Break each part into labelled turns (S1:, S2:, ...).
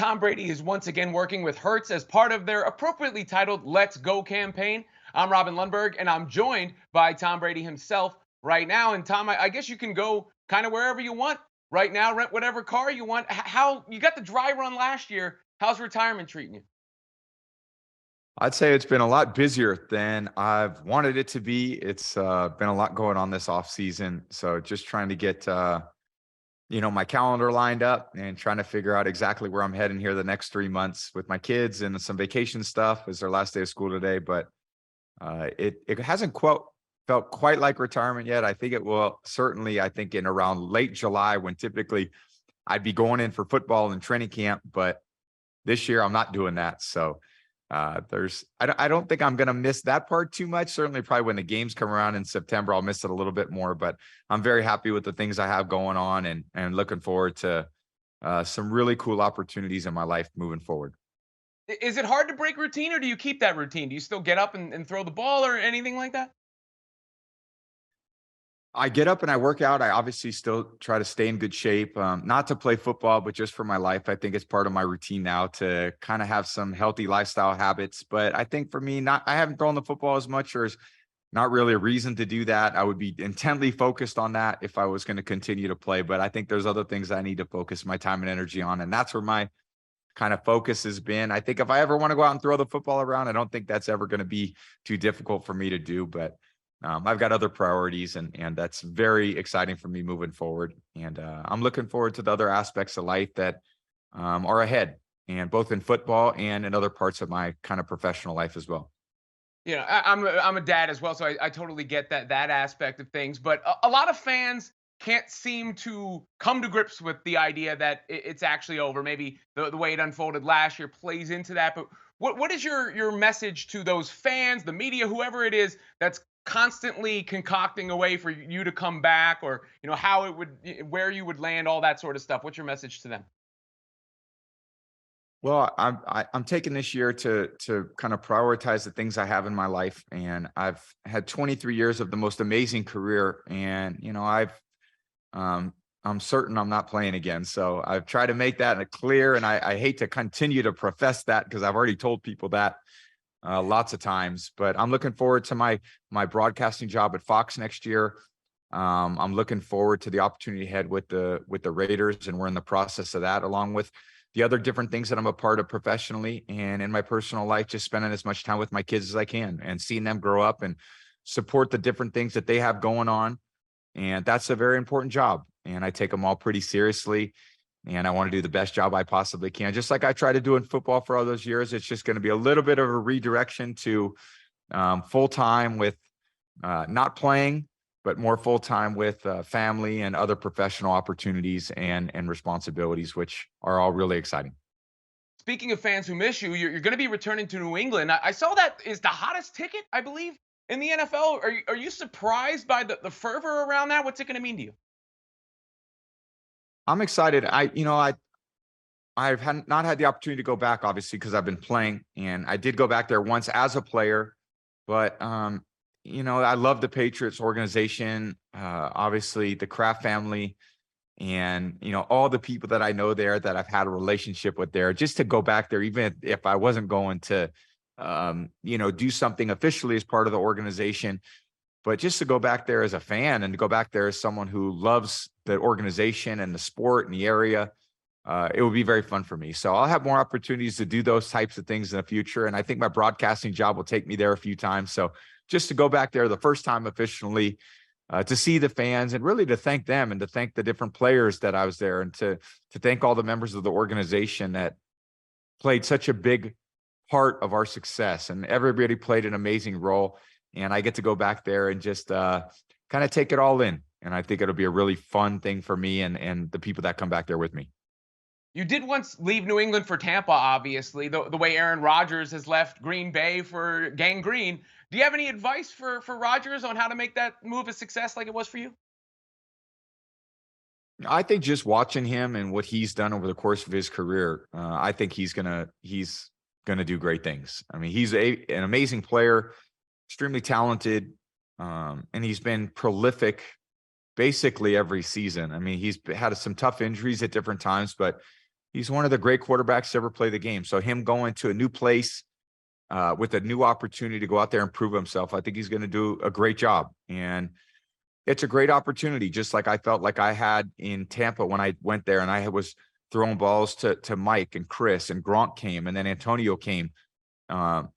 S1: Tom Brady is once again working with Hertz as part of their appropriately titled Let's Go campaign. I'm Robin Lundberg, and I'm joined by Tom Brady himself right now. And Tom, I guess you can go kind of wherever you want right now, rent whatever car you want. How you got the dry run last year? How's retirement treating you?
S2: I'd say it's been a lot busier than I've wanted it to be. It's been a lot going on this off season, so just trying to get my calendar lined up and trying to figure out exactly where I'm heading here the next 3 months with my kids and some vacation stuff. It's their last day of school today, but it hasn't felt quite like retirement yet. I think it will certainly. I think in around late July, when typically I'd be going in for football and training camp, but this year I'm not doing that. So I don't think I'm going to miss that part too much. Certainly probably when the games come around in September, I'll miss it a little bit more, but I'm very happy with the things I have going on and looking forward to some really cool opportunities in my life moving forward.
S1: Is it hard to break routine, or do you keep that routine? Do you still get up and throw the ball or anything like that?
S2: I get up and I work out. I obviously still try to stay in good shape, not to play football, but just for my life. I think it's part of my routine now to kind of have some healthy lifestyle habits. But I think for me, I haven't thrown the football as much, or there's not really a reason to do that. I would be intently focused on that if I was going to continue to play. But I think there's other things I need to focus my time and energy on. And that's where my kind of focus has been. I think if I ever want to go out and throw the football around, I don't think that's ever going to be too difficult for me to do. But I've got other priorities, and that's very exciting for me moving forward. And I'm looking forward to the other aspects of life that are ahead, and both in football and in other parts of my kind of professional life as well.
S1: I'm a dad as well, so I totally get that aspect of things. But a lot of fans can't seem to come to grips with the idea that it's actually over. Maybe the way it unfolded last year plays into that. But what is your message to those fans, the media, whoever it is that's constantly concocting a way for you to come back, or how it would, where you would land, all that sort of stuff? What's your message to them?
S2: Well, I'm taking this year to kind of prioritize the things I have in my life, and I've had 23 years of the most amazing career, and I'm certain I'm not playing again. So I've tried to make that clear, and I hate to continue to profess that because I've already told people that lots of times. But I'm looking forward to my broadcasting job at Fox next year. I'm looking forward to the opportunity ahead with the Raiders, and we're in the process of that, along with the other different things that I'm a part of professionally and in my personal life, just spending as much time with my kids as I can and seeing them grow up and support the different things that they have going on. And that's a very important job. And I take them all pretty seriously. And I want to do the best job I possibly can. Just like I tried to do in football for all those years, it's just going to be a little bit of a redirection to full time with not playing, but more full time with family and other professional opportunities and responsibilities, which are all really exciting.
S1: Speaking of fans who miss you, you're going to be returning to New England. I saw that is the hottest ticket, I believe, in the NFL. Are you surprised by the fervor around that? What's it going to mean to you?
S2: I'm excited. I've not had the opportunity to go back, obviously, because I've been playing, and I did go back there once as a player. But I love the Patriots organization, obviously the Kraft family, and all the people that I know there that I've had a relationship with there. Just to go back there, even if I wasn't going to, do something officially as part of the organization, but just to go back there as a fan and to go back there as someone who loves the organization and the sport and the area, it would be very fun for me. So I'll have more opportunities to do those types of things in the future. And I think my broadcasting job will take me there a few times. So just to go back there the first time officially, to see the fans and really to thank them and to thank the different players that I was there, and to thank all the members of the organization that played such a big part of our success, and everybody played an amazing role. And I get to go back there and just kind of take it all in. And I think it'll be a really fun thing for me and the people that come back there with me.
S1: You did once leave New England for Tampa, obviously, the way Aaron Rodgers has left Green Bay for Gang Green. Do you have any advice for Rodgers on how to make that move a success like it was for you?
S2: I think just watching him and what he's done over the course of his career, I think he's gonna do great things. I mean, he's an amazing player, extremely talented, and he's been prolific basically every season. I mean, he's had some tough injuries at different times, but he's one of the great quarterbacks to ever play the game. So him going to a new place with a new opportunity to go out there and prove himself, I think he's going to do a great job. And it's a great opportunity, just like I felt like I had in Tampa when I went there and I was throwing balls to Mike and Chris, and Gronk came, and then Antonio came. Um,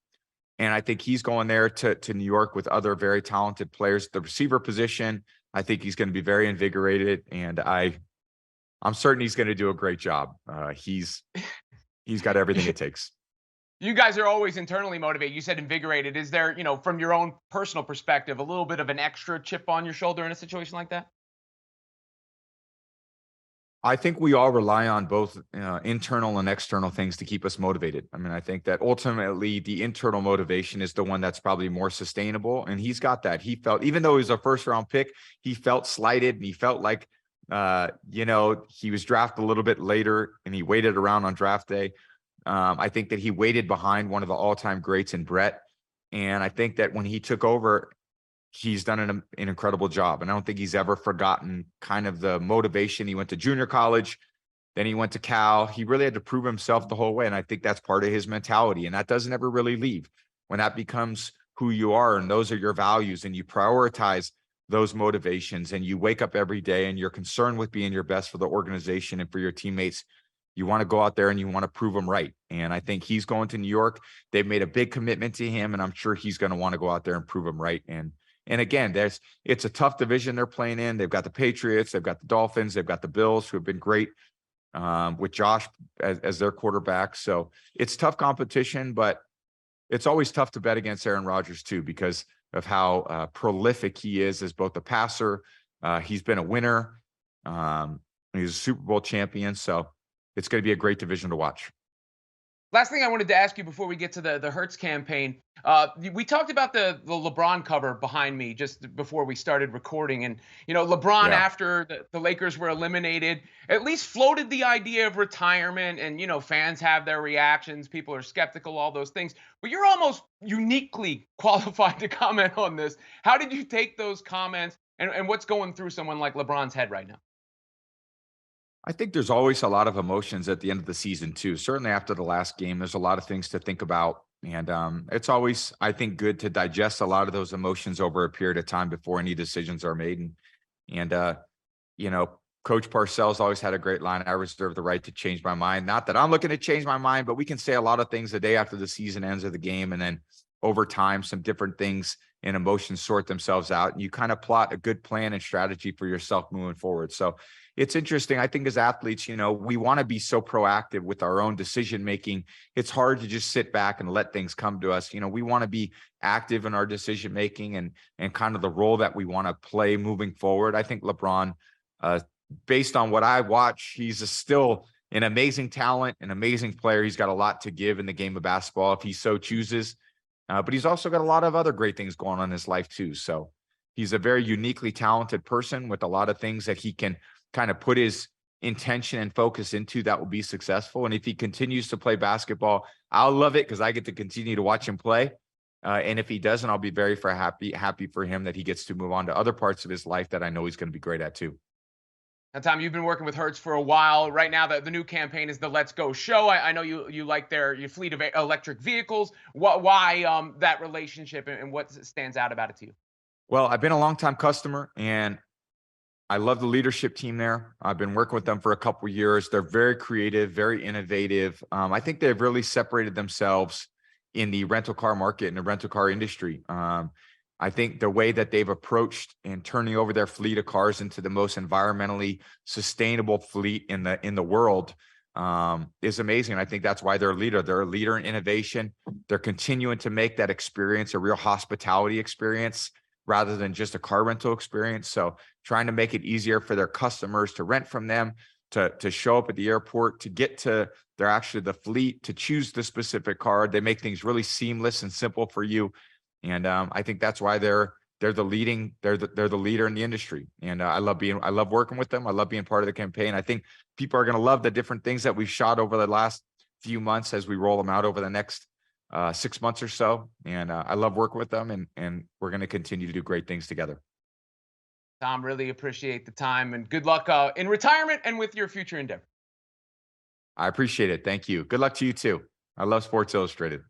S2: and I think he's going there to New York with other very talented players. The receiver position, I think he's going to be very invigorated, and I'm certain he's going to do a great job. He's got everything it takes.
S1: You guys are always internally motivated. You said invigorated. Is there, from your own personal perspective, a little bit of an extra chip on your shoulder in a situation like that?
S2: I think we all rely on both internal and external things to keep us motivated. I mean, I think that ultimately the internal motivation is the one that's probably more sustainable. And he's got that. He felt, even though he was a first round pick, he felt slighted, and he felt like, he was drafted a little bit later and he waited around on draft day. I think that he waited behind one of the all-time greats in Brett. And I think that when he took over, he's done an incredible job. And I don't think he's ever forgotten kind of the motivation. He went to junior college, then he went to Cal. He really had to prove himself the whole way. And I think that's part of his mentality. And that doesn't ever really leave. When that becomes who you are and those are your values, and you prioritize those motivations, and you wake up every day and you're concerned with being your best for the organization and for your teammates, you want to go out there and you want to prove them right. And I think he's going to New York. They've made a big commitment to him, and I'm sure he's going to want to go out there and prove them right. And again, it's a tough division they're playing in. They've got the Patriots, they've got the Dolphins, they've got the Bills, who have been great with Josh as their quarterback. So it's tough competition, but it's always tough to bet against Aaron Rodgers too, because of how prolific he is as both a passer. He's been a winner. He's a Super Bowl champion. So it's going to be a great division to watch.
S1: Last thing I wanted to ask you before we get to the Hertz campaign, we talked about the LeBron cover behind me just before we started recording, and LeBron,
S2: Yeah.
S1: after the Lakers were eliminated, at least floated the idea of retirement, and fans have their reactions, people are skeptical, all those things, but you're almost uniquely qualified to comment on this. How did you take those comments, and what's going through someone like LeBron's head right now?
S2: I think there's always a lot of emotions at the end of the season too. Certainly after the last game, there's a lot of things to think about. And it's always, I think, good to digest a lot of those emotions over a period of time before any decisions are made. And you know, Coach Parcells always had a great line: "I reserve the right to change my mind." Not that I'm looking to change my mind, but we can say a lot of things the day after the season ends of the game. And then over time, some different things and emotions sort themselves out. And you kind of plot a good plan and strategy for yourself moving forward. So it's interesting. I think as athletes, we want to be so proactive with our own decision making. It's hard to just sit back and let things come to us. We want to be active in our decision making and kind of the role that we want to play moving forward. I think LeBron, based on what I watch, he's still an amazing talent, an amazing player. He's got a lot to give in the game of basketball if he so chooses. But he's also got a lot of other great things going on in his life too. So he's a very uniquely talented person with a lot of things that he can kind of put his intention and focus into that will be successful. And if he continues to play basketball, I'll love it because I get to continue to watch him play. And if he doesn't, I'll be very happy for him that he gets to move on to other parts of his life that I know he's going to be great at too.
S1: Now, Tom, you've been working with Hertz for a while. Right now, the new campaign is the Let's Go Show. I know you like your fleet of electric vehicles. Why that relationship, and what stands out about it to you?
S2: Well, I've been a longtime customer, and I love the leadership team there. I've been working with them for a couple of years. They're very creative, very innovative. I think they've really separated themselves in the rental car market and the rental car industry. I think the way that they've approached and turning over their fleet of cars into the most environmentally sustainable fleet in the world is amazing. I think that's why they're a leader. They're a leader in innovation. They're continuing to make that experience a real hospitality experience rather than just a car rental experience. So trying to make it easier for their customers to rent from them, to show up at the airport, to get to the fleet, to choose the specific car. They make things really seamless and simple for you. And I think that's why they're the leader in the industry. And I love working with them. I love being part of the campaign. I think people are going to love the different things that we've shot over the last few months as we roll them out over the next 6 months or so. And I love working with them, and we're going to continue to do great things together.
S1: Tom, really appreciate the time, and good luck in retirement and with your future endeavor.
S2: I appreciate it. Thank you. Good luck to you too. I love Sports Illustrated.